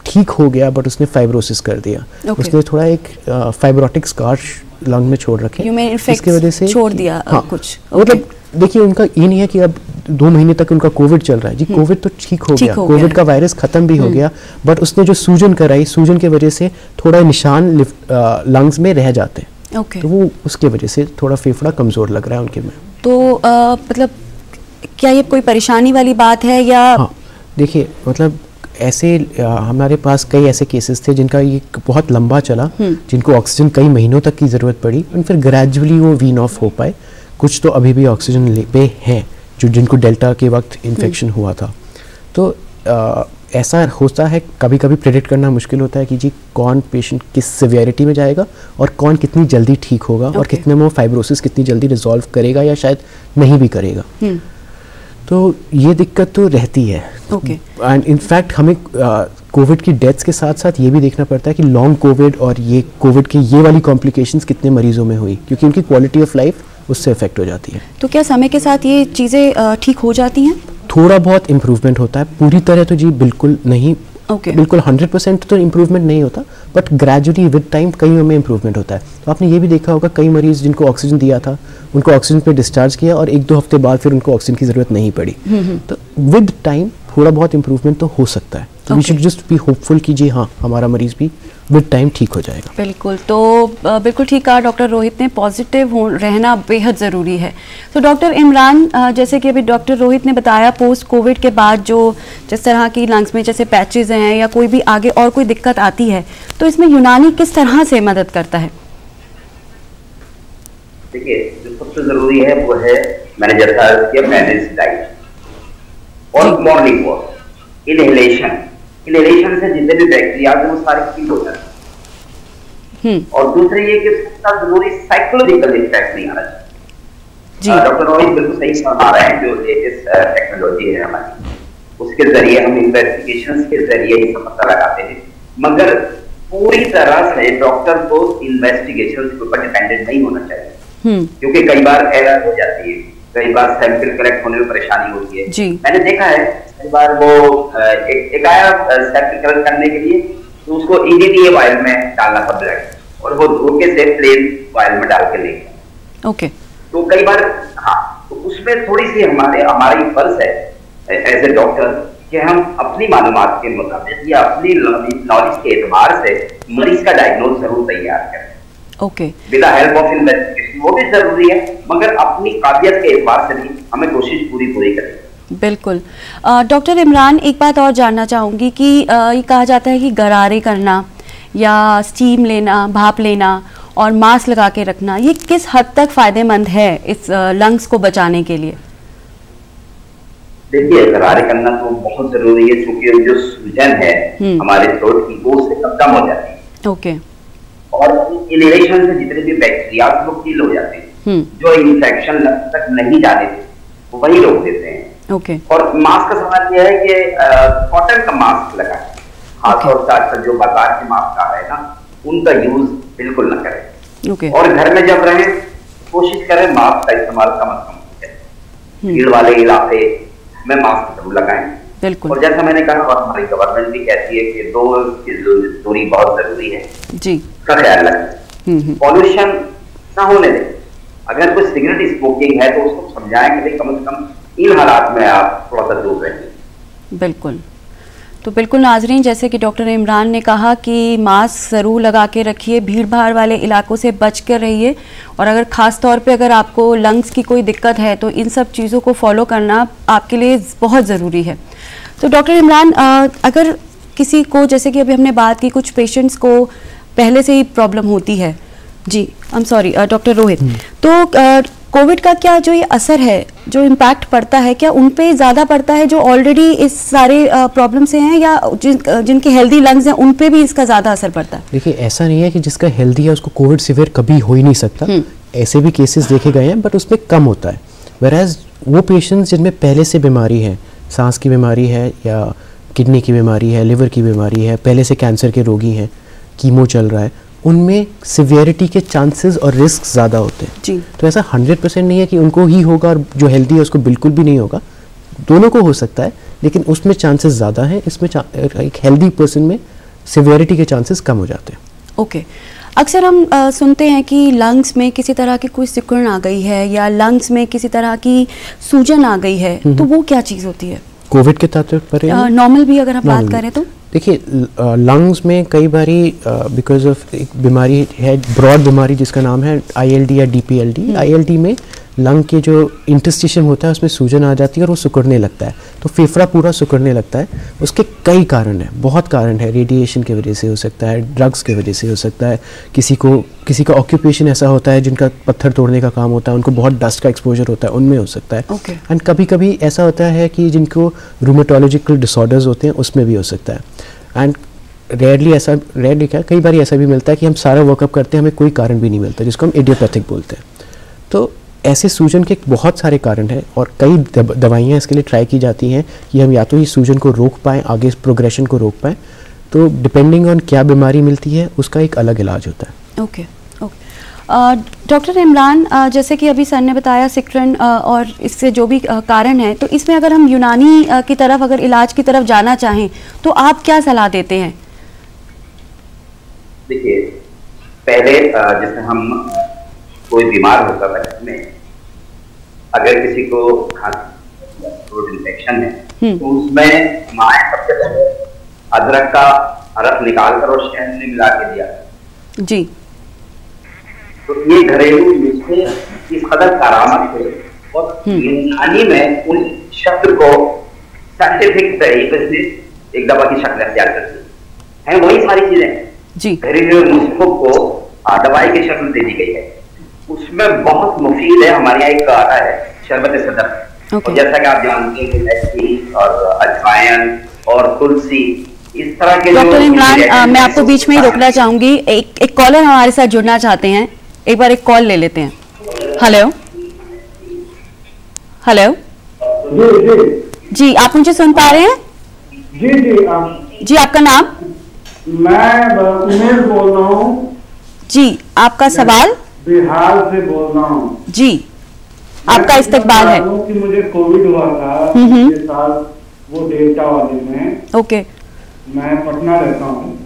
ठीक हो गया बट उसने फाइब्रोसिस कर दिया। उसने थोड़ा एक फाइब्रोटिक स्कार लंग में छोड़ रखे, इसकी वजह से छोड़ दिया। हाँ, कुछ मतलब देखिए उनका ये नहीं है कि अब 2 महीने तक उनका कोविड चल रहा है जी, कोविड तो ठीक हो गया, कोविड का वायरस खत्म भी हो गया, बट उसने जो सूजन कराई, सूजन की वजह से थोड़ा निशान लंग्स में रह जाते हैं। तो वो उसके वजह से थोड़ा फेफड़ा कमजोर लग रहा है उनके में। तो मतलब क्या ये कोई परेशानी वाली बात है या? हाँ, देखिए मतलब ऐसे हमारे पास कई ऐसे केसेस थे जिनका ये बहुत लंबा चला, जिनको ऑक्सीजन कई महीनों तक की ज़रूरत पड़ी, और फिर ग्रेजुअली वो वीन ऑफ हो पाए। कुछ तो अभी भी ऑक्सीजन ले पे हैं जो जिनको डेल्टा के वक्त इन्फेक्शन हुआ था। तो ऐसा होता है, कभी कभी प्रेडिक्ट करना मुश्किल होता है कि जी कौन पेशेंट किस सिवियरिटी में जाएगा और कौन कितनी जल्दी ठीक होगा, और कितने में वो फाइब्रोसिस कितनी जल्दी रिजॉल्व करेगा या शायद नहीं भी करेगा। तो ये दिक्कत तो रहती है। एंड इनफैक्ट हमें कोविड की डेथ्स के साथ साथ ये भी देखना पड़ता है कि लॉन्ग कोविड और ये कोविड की ये वाली कॉम्प्लिकेशंस कितने मरीजों में हुई, क्योंकि उनकी क्वालिटी ऑफ लाइफ उससे इफेक्ट हो जाती है। तो क्या समय के साथ ये चीज़ें ठीक हो जाती हैं? थोड़ा बहुत इम्प्रूवमेंट होता है, पूरी तरह तो जी बिल्कुल नहीं। बिल्कुल 100% तो इम्प्रूवमेंट नहीं होता, बट ग्रेजुअली विद टाइम कईयों में इम्प्रूवमेंट होता है। तो आपने ये भी देखा होगा कई मरीज जिनको ऑक्सीजन दिया था उनको ऑक्सीजन पे डिस्चार्ज किया और 1-2 हफ्ते बाद फिर उनको ऑक्सीजन की ज़रूरत नहीं पड़ी। तो विद टाइम थोड़ा बहुत इम्प्रूवमेंट तो हो सकता है। तो we should just be hopeful कि जी हाँ हमारा मरीज भी विद टाइम ठीक हो जाएगा। बिल्कुल, तो बिल्कुल ठीक कहा डॉक्टर रोहित ने, पॉजिटिव रहना बेहद ज़रूरी है। तो डॉक्टर इमरान, जैसे कि अभी डॉक्टर रोहित ने बताया, पोस्ट कोविड के बाद जो जिस तरह की लंग्स में जैसे पैचेज हैं या कोई भी आगे और कोई दिक्कत आती है, तो इसमें यूनानी किस तरह से मदद करता है? देखिए, जो सबसे ज़रूरी है वो है, मैंने जैसा किया, बैलेंस डाइट और मॉर्निंग वॉक, इनहेलेशन, इनहेलेशन से जितने भी बैक्टीरिया वो सारे किल हो जाते हैं। और दूसरी ये कि उसका जरूरी साइकोलॉजिकल इफेक्ट नहीं आना चाहिए। डॉक्टर रोहित बिल्कुल सही फरमा रहे हैं, जो लेटेस्ट टेक्नोलॉजी है हमारी, उसके जरिए हम इन्वेस्टिगेशन के जरिए ये सब पता लगाते हैं, मगर पूरी तरह से डॉक्टर को इन्वेस्टिगेशन के ऊपर डिपेंडेंट नहीं होना चाहिए, क्योंकि कई बार एरर हो जाती है, कई बार सैंपल कलेक्ट होने में परेशानी होती है। मैंने देखा है कई बार वो एक आया सैंपल कलेक्ट करने के लिए, तो उसको EDTA वायल में डालना था ब्लड, और वो धोखे से प्लेन वायल में डाल के ले गया। ओके। तो कई बार तो उसमें थोड़ी सी हमारी फर्ज है एज ए डॉक्टर कि हम अपनी मालूमात के मुताबिक या अपनी नॉलेज के एतबार से मरीज का डायग्नोज जरूर तैयार करें। Okay. With the help of investigation, वो भी जरूरी है, मगर अपनी काबिलियत के एतबार से भी हमें कोशिश पूरी करें। बिल्कुल। डॉक्टर इमरान, एक बात और जानना चाहूँगी कि ये कहा जाता है कि गरारे करना या स्टीम लेना, भाप लेना और मास्क लगा के रखना, ये किस हद तक फायदेमंद है इस लंग्स को बचाने के लिए? देखिए, गरारे करना तो बहुत जरूरी है, क्योंकि जो सूजन है हमारे थ्रोट की वो उससे कम हो जाती है। ओके। और इनहेलेशन से जितने भी बैक्टीरिया वो किल हो जाते हैं, जो इन्फेक्शन लंग्स तक नहीं जाने थे वो वही रोक देते हैं। ओके। और मास्क का सवाल यह है कि कॉटन का मास्क लगाएं, खासतौर से आजकल जो बाजार के मास्क आ रहे हैं ना, उनका यूज बिल्कुल न करें। ओके। और घर में जब रहें कोशिश करें मास्क का इस्तेमाल कम से कम करें। भीड़ वाले इलाके में मास्क जरूर लगाएं। बिल्कुल। और जैसा मैंने कहा, और हमारी गवर्नमेंट भी कहती है कि 2 की दूरी बहुत जरूरी है जी, का ख्याल रखें। पॉल्यूशन ना होने दें। अगर कोई सिगरेट स्मोकिंग है तो उसको समझाएं कि भाई कम से कम इन हालात में आप थोड़ा सा दूर रहें। बिल्कुल। तो बिल्कुल नाजरीन, जैसे कि डॉक्टर इमरान ने कहा कि मास्क ज़रूर लगा के रखिए, भीड़ भाड़ वाले इलाकों से बच कर रहिए, और अगर ख़ास तौर पे अगर आपको लंग्स की कोई दिक्कत है तो इन सब चीज़ों को फॉलो करना आपके लिए बहुत ज़रूरी है। तो डॉक्टर इमरान, अगर किसी को, जैसे कि अभी हमने बात की, कुछ पेशेंट्स को पहले से ही प्रॉब्लम होती है, जी I am sorry doctor Rohit, तो कोविड का क्या जो ये असर है, जो इम्पैक्ट पड़ता है, क्या उन पे ज़्यादा पड़ता है जो ऑलरेडी इस सारे प्रॉब्लम से हैं, या जिनके हेल्दी लंग्स हैं उन पे भी इसका ज़्यादा असर पड़ता है? देखिए, ऐसा नहीं है कि जिसका हेल्दी है उसको कोविड सीवियर कभी हो ही नहीं सकता। ऐसे भी केसेस देखे गए हैं, बट उसमें कम होता है। वेराज वो पेशेंट्स जिनमें पहले से बीमारी है, सांस की बीमारी है या किडनी की बीमारी है, लिवर की बीमारी है, पहले से कैंसर के रोगी हैं, कीमो चल रहा है, उनमें सिवियरिटी के चांसेस और रिस्क ज़्यादा होते हैं जी। तो ऐसा 100% नहीं है कि उनको ही होगा और जो हेल्दी है उसको बिल्कुल भी नहीं होगा, दोनों को हो सकता है, लेकिन उसमें चांसेस ज़्यादा हैं। इसमें एक हेल्दी पर्सन में सिवियरिटी के चांसेस कम हो जाते हैं। ओके। अक्सर हम सुनते हैं कि लंग्स में किसी तरह की कोई सिकुड़न आ गई है या लंग्स में किसी तरह की सूजन आ गई है, तो वो क्या चीज़ होती है? कोविड के तात्पर्य नॉर्मल भी अगर हम बात करें तो देखिए, लंग्स में कई बारी बिकॉज ऑफ एक बीमारी है, ब्रॉड बीमारी जिसका नाम है ILD या DPLD। ILD में लंग के जो इंटरस्टिशियम होता है उसमें सूजन आ जाती है और वो सिकुड़ने लगता है, तो फेफड़ा पूरा सिकुड़ने लगता है। उसके कई कारण हैं, बहुत कारण है। रेडिएशन की वजह से हो सकता है, ड्रग्स की वजह से हो सकता है, किसी का ऑक्यूपेशन ऐसा होता है जिनका पत्थर तोड़ने का काम होता है, उनको बहुत डस्ट का एक्सपोजर होता है, उनमें हो सकता है। एंड कभी कभी ऐसा होता है कि जिनको रूमेटोलॉजिकल डिसऑर्डर्स होते हैं उसमें भी हो सकता है। एंड रेयरली क्या, कई बार ऐसा भी मिलता है कि हम सारा वर्कअप करते हैं, हमें कोई कारण भी नहीं मिलता, जिसको हम इडियोपैथिक बोलते हैं। तो ऐसे सूजन के बहुत सारे कारण हैं और कई दवाइयाँ इसके लिए ट्राई की जाती हैं कि हम या तो इस सूजन को रोक पाएँ, आगे इस प्रोग्रेशन को रोक पाएँ। तो डिपेंडिंग ऑन क्या बीमारी मिलती है उसका एक अलग इलाज होता है। ओके। डॉक्टर इमरान, जैसे कि अभी सर ने बताया सिकुड़न और इससे जो भी कारण है, तो इसमें अगर हम यूनानी की तरफ, अगर इलाज की तरफ जाना चाहें तो आप क्या सलाह देते हैं? देखिए, पहले जैसे हम कोई बीमार होता है में, अगर किसी को खांसी थ्रोट इन्फेक्शन है तो उसमें माए सबसे पहले अदरक का रस निकालकर और शहद में मिला के दिया जी। तो ये घरेलू नुस्खे इस कदर कारामद थे और यूनानी में उन शब्द को साइंटिफिक तरीके से एक दवा की शक्ल अख्तियार करती है। वही सारी चीजें घरेलू नुस्खों को दवाई की शक्ल दे दी गई है। उसमें बहुत मुफीद है। हमारे यहाँ एक आता है शरबत सदर, और जैसा कि आप जानते हैं इलायची और अजवाइन और तुलसी इस तरह के डॉक्टर इमरान, मैं आपको बीच में ही रोकना चाहूंगी। एक कॉलर हमारे साथ जुड़ना चाहते हैं, एक बार एक कॉल ले लेते हैं। हेलो हेलो जी, आप मुझे सुन पा रहे हैं? जी, आपका नाम? मैं उमेश बोल रहा हूँ जी। आपका सवाल? बिहार से बोल रहा हूँ जी, आपका इस्तकबाल है। कि मुझे कोविड हुआ था पिछले साल, वो डेल्टा वाले में। ओके। मैं पटना रहता हूँ।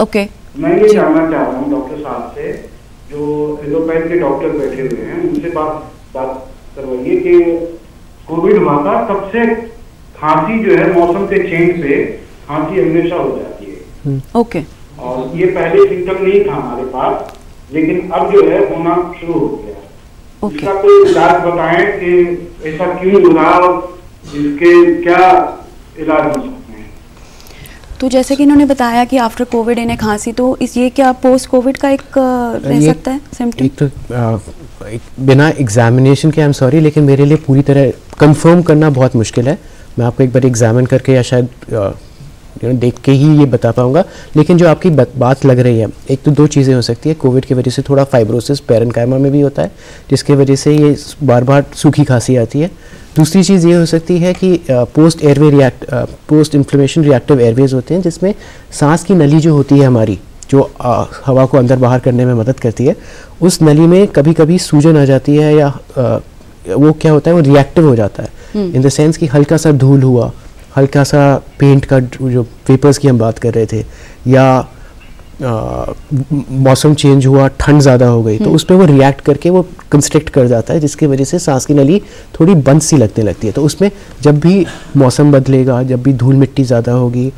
ओके। मैं ये जानना चाह रहा हूँ डॉक्टर साहब से, जो एलोपैथ के डॉक्टर बैठे हुए हैं, उनसे बात करवाइए कि कोविड हुआ था तब से खांसी जो है मौसम के चेंज पे खांसी हमेशा हो जाती है। ओके। और ये पहले सिम्टम नहीं था हमारे पास, लेकिन अब जो है होना शुरू हो गया। इसका कोई इलाज बताएं कि ऐसा क्यों हो रहा और इसके क्या इलाज हो सकते हैं। तो जैसे कि इन्होंने बताया कि आफ्टर कोविड इन्हें खांसी, तो ये क्या पोस्ट कोविड का एक रह सकता है सिम्टम? एक तो बिना एग्जामिनेशन के, आई एम सॉरी, लेकिन मेरे लिए पूरी तरह कंफर्म करना बहुत मुश्किल है। मैं आपको एक बार एग्जामिन करके या शायद देख के ही ये बता पाऊंगा। लेकिन जो आपकी बात लग रही है, एक तो दो चीज़ें हो सकती है। कोविड की वजह से थोड़ा फाइब्रोसिस पेरेन्काइमा में भी होता है, जिसके वजह से ये बार बार सूखी खांसी आती है। दूसरी चीज़ ये हो सकती है कि पोस्ट इन्फ्लेमेशन रिएक्टिव एयरवेज होते हैं, जिसमें सांस की नली जो होती है हमारी, जो हवा को अंदर बाहर करने में मदद करती है, उस नली में कभी कभी सूजन आ जाती है, या वो क्या होता है, वो रिएक्टिव हो जाता है इन द सेंस कि हल्का सा धूल हुआ, हल्का सा पेंट का जो वेपर्स की हम बात कर रहे थे, या मौसम चेंज हुआ, ठंड ज़्यादा हो गई, तो उस पर वो रिएक्ट करके वो कंस्ट्रिक्ट कर जाता है, जिसकी वजह से सांस की नली थोड़ी बंद सी लगने लगती है। तो उसमें जब भी मौसम बदलेगा, जब भी धूल मिट्टी ज़्यादा होगी,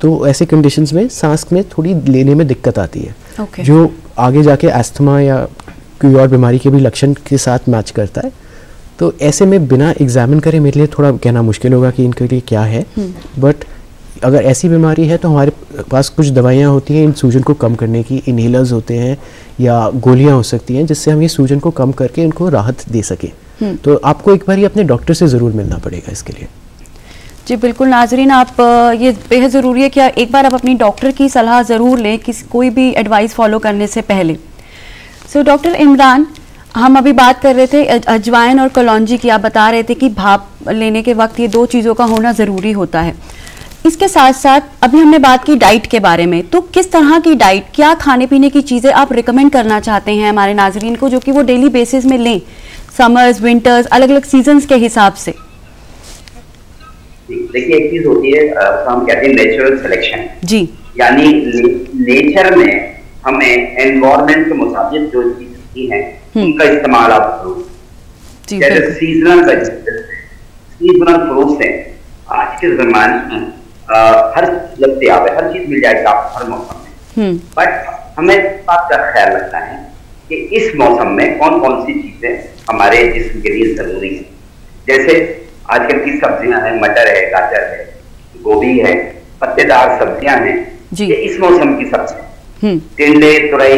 तो ऐसे कंडीशंस में सांस में थोड़ी लेने में दिक्कत आती है। Okay. जो आगे जाके एस्थमा या कोई और बीमारी के भी लक्षण के साथ मैच करता है। तो ऐसे में बिना एग्जामिन करे मेरे लिए थोड़ा कहना मुश्किल होगा कि इनके लिए क्या है। बट अगर ऐसी बीमारी है तो हमारे पास कुछ दवाइयाँ होती हैं इन सूजन को कम करने की, इनहेलर्स होते हैं या गोलियाँ हो सकती हैं, जिससे हम ये सूजन को कम करके इनको राहत दे सकें। तो आपको एक बार ही अपने डॉक्टर से ज़रूर मिलना पड़ेगा इसके लिए। जी बिल्कुल नाजरीन, आप ये बेहद ज़रूरी है कि एक बार आप अपनी डॉक्टर की सलाह ज़रूर लें कोई भी एडवाइस फॉलो करने से पहले। सो डॉक्टर इमरान, हम अभी बात कर रहे थे अजवाइन और कलौंजी की। आप बता रहे थे कि भाप लेने के वक्त ये दो चीज़ों का होना ज़रूरी होता है। इसके साथ साथ अभी हमने बात की डाइट के बारे में, तो किस तरह की डाइट, क्या खाने पीने की चीज़ें आप रिकमेंड करना चाहते हैं हमारे नाजरीन को, जो कि वो डेली बेसिस में लें, समर्स, विंटर्स, अलग अलग सीजन्स के हिसाब से? देखिए, एक चीज होती है हम कहते हैं नेचुरल सिलेक्शन जी, यानी नेचर में हमें एनवायरमेंट के मुताबिक जो चीजें हैं उनका इस्तेमाल आप करो। जैसे सीजनल फ्रूट्स हैं, आज के जमाने में हर चीज दस्तियाब है, हर चीज मिल जाएगी आपको हर मौसम में। बट हमें इस बात का ख्याल रखना है कि इस मौसम में कौन कौन सी चीजें हमारे जिस्म के लिए जरूरी है। जैसे आजकल की सब्जियां हैं, मटर है, गाजर है, गोभी है, पत्तेदार सब्जियां हैं, ये इस मौसम की सब्जी, टिंडे, तुरई,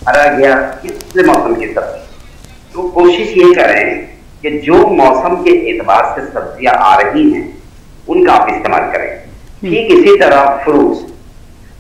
हरा गया, इस मौसम की सब्जी। तो कोशिश ये करें कि जो मौसम के एतबार से सब्जियां आ रही हैं उनका आप इस्तेमाल करें। ठीक इसी तरह फ्रूट्स।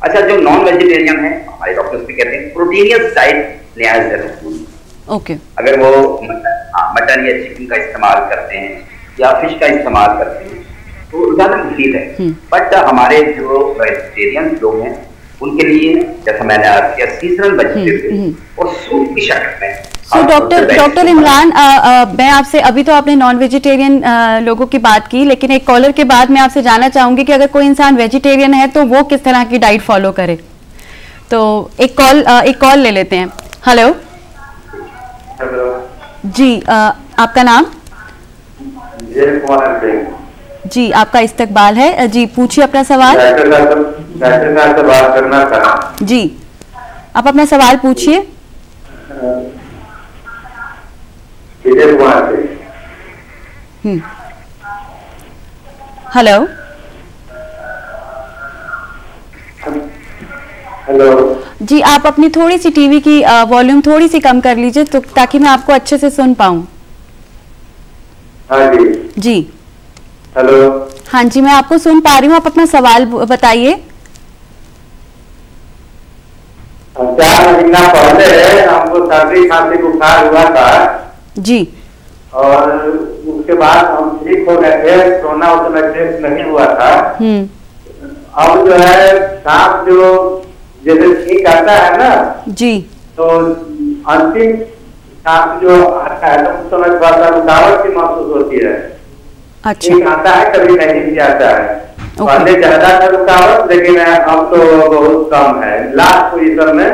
अच्छा, जो नॉन वेजिटेरियन है, हमारे डॉक्टर्स भी कहते हैं प्रोटीनियस डाइट लेना जरूरी है। ओके, अगर वो मटन या चिकन का इस्तेमाल करते हैं या फिश का इस्तेमाल करते हैं तो ज्यादा मुफीद है। बट हमारे जो वेजिटेरियन लोग हैं उनके लिए, जैसा मैंने आज किया, सीजनल वेजिटेबल और सूप की शक्ल में। तो डॉक्टर इमरान, मैं आपसे, अभी तो आपने नॉन वेजिटेरियन लोगों की बात की, लेकिन एक कॉलर के बाद मैं आपसे जानना चाहूंगी कि अगर कोई इंसान वेजिटेरियन है तो वो किस तरह की डाइट फॉलो करे। तो एक कॉल ले लेते हैं। हेलो जी, आपका नाम? जी, आपका इस्तकबाल है जी, पूछिए अपना सवाल। डॉक्टर साहब से बात करना था जी, आप अपना सवाल पूछिए। हेलो हेलो जी, आप अपनी थोड़ी सी टीवी की वॉल्यूम थोड़ी सी कम कर लीजिए, तो ताकि मैं आपको अच्छे से सुन पाऊं। हाँ जी। जी हेलो। हाँ जी, मैं आपको सुन पा रही हूँ, आप अपना सवाल बताइए। 4 महीना पहले हमको सर्दी खांसी बुखार हुआ था जी, और उसके बाद हम ठीक हो गए थे, कोरोना उस समय टेस्ट नहीं हुआ था। अब जो है सांस जो जैसे ठीक आता है ना जी, तो अंतिम सांस जो आता है तो उस समय थोड़ा सा रुकावट की महसूस होती है। अच्छा, ठीक आता है, कभी नहीं भी आता है। पहले ज्यादा था रुकावट, लेकिन अब तो बहुत कम है। लास्ट पोजीशन में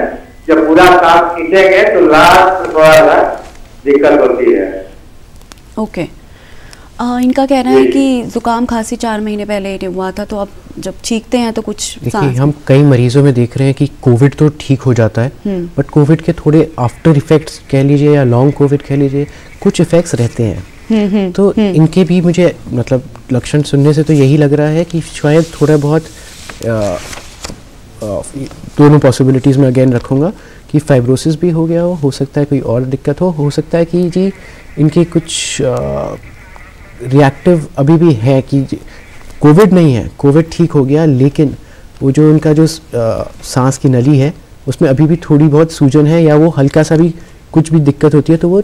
जब पूरा सांस खींचेंगे तो लास्ट थोड़ा सा दिक्कत होती है। ओके। इनका कहना है कि जुकाम खांसी 4 महीने पहले ही हुआ था, तो अब जब छींकते हैं तो कुछ देखिए, हम कई मरीजों में देख रहे हैं कि कोविड तो ठीक हो जाता है, बट कोविड के थोड़े आफ्टर इफेक्ट्स कह लीजिए या लॉन्ग कोविड कह लीजिए, कुछ इफेक्ट्स रहते हैं। तो इनके भी मुझे मतलब लक्षण सुनने से तो यही लग रहा है कि शायद थोड़ा बहुत दोनों पॉसिबिलिटीज़ में अगेन रखूँगा कि फाइब्रोसिस भी हो गया हो सकता है कोई और दिक्कत हो सकता है कि जी इनके कुछ रिएक्टिव अभी भी है कि कोविड नहीं है, कोविड ठीक हो गया, लेकिन वो जो उनका जो सांस की नली है उसमें अभी भी थोड़ी बहुत सूजन है, या वो हल्का सा भी कुछ भी दिक्कत होती है तो वो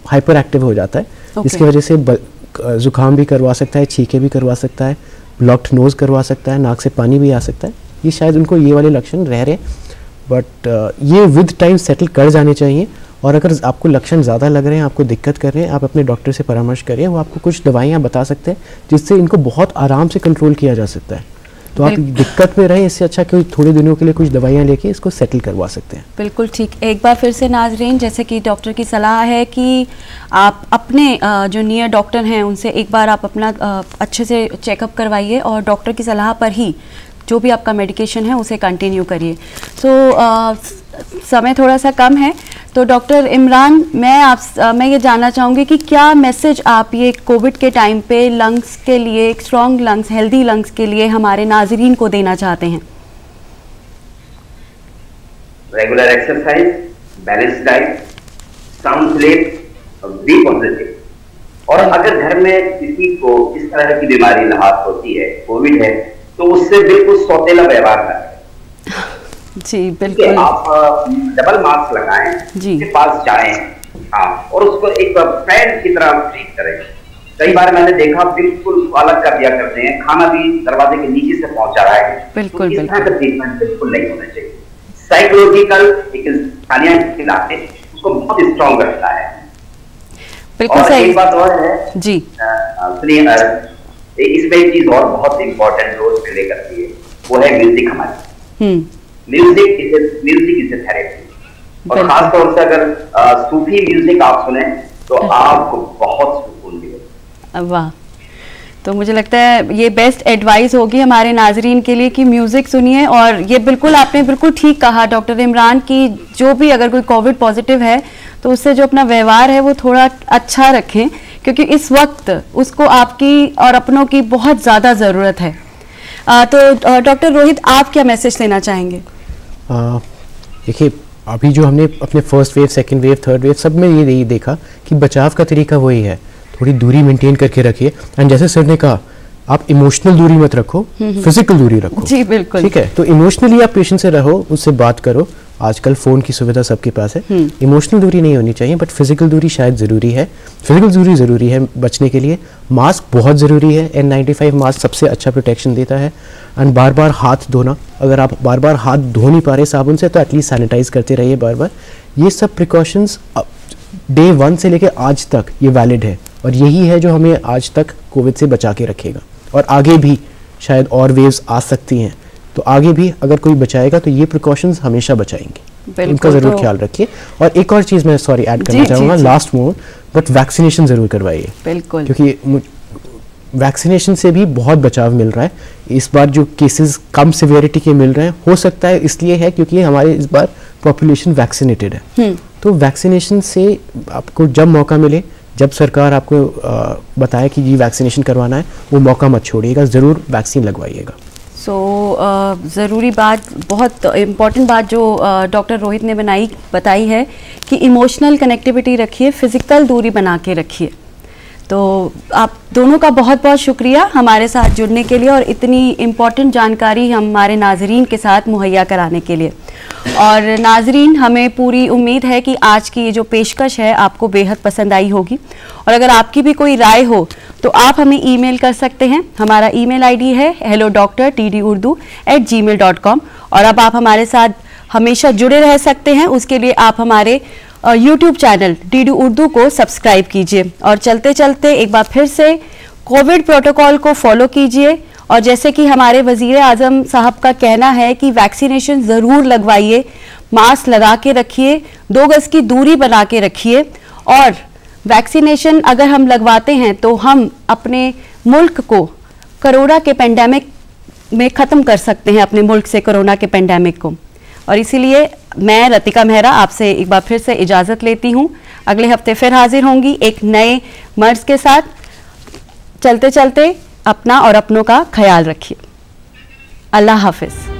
हाइपर एक्टिव हो जाता है। इसकी वजह से ज़ुकाम भी करवा सकता है, छींके भी करवा सकता है, ब्लॉक्ड नोज़ करवा सकता है, नाक से पानी भी आ सकता है। ये शायद उनको ये वाले लक्षण रह रहे, बट ये विद टाइम सेटल कर जाने चाहिए। और अगर आपको लक्षण ज़्यादा लग रहे हैं, आपको दिक्कत कर रहे हैं, आप अपने डॉक्टर से परामर्श करिए, वो आपको कुछ दवाइयाँ बता सकते हैं जिससे इनको बहुत आराम से कंट्रोल किया जा सकता है। तो आप दिक्कत में रहें, इससे अच्छा कि थोड़े दिनों के लिए कुछ दवाइयाँ लेके इसको सेटल करवा सकते हैं। बिल्कुल ठीक। एक बार फिर से नाजरीन, जैसे कि डॉक्टर की सलाह है कि आप अपने जो नियर डॉक्टर हैं उनसे एक बार आप अपना अच्छे से चेकअप करवाइए और डॉक्टर की सलाह पर ही जो भी आपका मेडिकेशन है उसे कंटिन्यू करिए। समय थोड़ा सा कम है, तो डॉक्टर इमरान, मैं ये जानना चाहूँगी कि क्या मैसेज आप ये कोविड के टाइम पे लंग्स के लिए, स्ट्रॉन्ग लंग्स, हेल्दी लंग्स के लिए हमारे नाजरीन को देना चाहते हैं? Regular exercise, balance diet, sound sleep, be positive. और अगर घर में किसी को इस तरह की बीमारी लाहक होती है, कोविड है, तो उससे बिल्कुल सौतेला व्यवहार करें। जी बिल्कुल। आप डबल मास्क लगाएं, उसके पास जाएं, हाँ, और उसको एक फ्रेंड की तरह ट्रीट करें। कई बार मैंने देखा बिल्कुल अलग कर दिया करते हैं, खाना भी दरवाजे के नीचे से पहुंचा रहा है। बिल्कुल, तो इस तरह का ट्रीटमेंट बिल्कुल नहीं होना चाहिए। साइकोलॉजिकल एक स्थानीय इलाके उसको बहुत स्ट्रॉन्ग रखता है। बिल्कुल सही। एक बात और है जी, इसमें एक चीज और बहुत इंपॉर्टेंट रोल प्ले करती है, वो है म्यूजिक हमारी। म्यूजिक इज ए थेरेपी, और खास तौर से अगर सूफी म्यूजिक आप सुने तो आपको बहुत सुकून मिलेगा। वाह, तो मुझे लगता है ये बेस्ट एडवाइस होगी हमारे नाजरीन के लिए कि म्यूजिक सुनिए। और ये बिल्कुल आपने बिल्कुल ठीक कहा डॉक्टर इमरान की जो भी अगर कोई कोविड पॉजिटिव है तो उससे जो अपना व्यवहार है वो थोड़ा अच्छा रखें, क्योंकि इस वक्त उसको आपकी और अपनों की बहुत ज़्यादा ज़रूरत है। तो डॉक्टर रोहित, आप क्या मैसेज देना चाहेंगे? देखिए, अभी जो हमने अपने first wave, second wave, third wave सब में ये देखा कि बचाव का तरीका वही है, थोड़ी दूरी मेंटेन करके रखिए। एंड जैसे सर ने कहा, आप इमोशनल दूरी मत रखो, फिजिकल दूरी रखो। जी बिल्कुल, ठीक है। तो इमोशनली आप पेशेंट से रहो, उससे बात करो। आजकल फ़ोन की सुविधा सबके पास है। इमोशनल दूरी नहीं होनी चाहिए, बट फिजिकल दूरी शायद ज़रूरी है। फिजिकल दूरी ज़रूरी है बचने के लिए। मास्क बहुत ज़रूरी है। N95 मास्क सबसे अच्छा प्रोटेक्शन देता है। एंड बार बार हाथ धोना, अगर आप बार बार हाथ धो नहीं पा रहे साबुन से तो एटलीस्ट सैनिटाइज करते रहिए बार बार। ये सब प्रिकॉशंस डे 1 से लेकर आज तक ये वैलिड है, और यही है जो हमें आज तक कोविड से बचा के रखेगा। और आगे भी शायद और वेव्स आ सकती हैं, तो आगे भी अगर कोई बचाएगा तो ये प्रिकॉशंस हमेशा बचाएंगे। इनका ज़रूर ख्याल रखिए। और एक और चीज़ मैं ऐड करना चाहूँगा, लास्ट मोड, बट वैक्सीनेशन ज़रूर करवाइए। बिल्कुल, क्योंकि वैक्सीनेशन से भी बहुत बचाव मिल रहा है। इस बार जो केसेस कम सिवियरिटी के मिल रहे हैं, हो सकता है इसलिए है क्योंकि हमारे इस बार पॉपुलेशन वैक्सीनेटेड है। तो वैक्सीनेशन से आपको जब मौका मिले, जब सरकार आपको बताए कि जी वैक्सीनेशन करवाना है, वो मौका मत छोड़िएगा, ज़रूर वैक्सीन लगवाइएगा। ज़रूरी बात, बहुत इम्पॉर्टेंट बात जो डॉक्टर रोहित ने बताई है कि इमोशनल कनेक्टिविटी रखिए, फिज़िकल दूरी बना के रखिए। तो आप दोनों का बहुत बहुत शुक्रिया हमारे साथ जुड़ने के लिए और इतनी इम्पॉर्टेंट जानकारी हमारे नाजरीन के साथ मुहैया कराने के लिए। और नाजरीन, हमें पूरी उम्मीद है कि आज की ये जो पेशकश है आपको बेहद पसंद आई होगी। और अगर आपकी भी कोई राय हो तो आप हमें ईमेल कर सकते हैं। हमारा ईमेल आईडी है hellodoctortdurdu@gmail.com। और अब आप हमारे साथ हमेशा जुड़े रह सकते हैं, उसके लिए आप हमारे यूट्यूब चैनल DD उर्दू को सब्सक्राइब कीजिए। और चलते चलते एक बार फिर से कोविड प्रोटोकॉल को फॉलो कीजिए। और जैसे कि हमारे वजीर आजम साहब का कहना है कि वैक्सीनेशन ज़रूर लगवाइए, मास्क लगा के रखिए, 2 गज की दूरी बना के रखिए। और वैक्सीनेशन अगर हम लगवाते हैं तो हम अपने मुल्क को कोरोना के पेंडेमिक में ख़त्म कर सकते हैं, अपने मुल्क से कोरोना के पेंडेमिक को। और इसीलिए मैं रतिका मेहरा आपसे एक बार फिर से इजाज़त लेती हूँ। अगले हफ्ते फिर हाजिर होंगी एक नए मर्ज के साथ। चलते चलते अपना और अपनों का ख्याल रखिए। अल्लाह हाफिज़।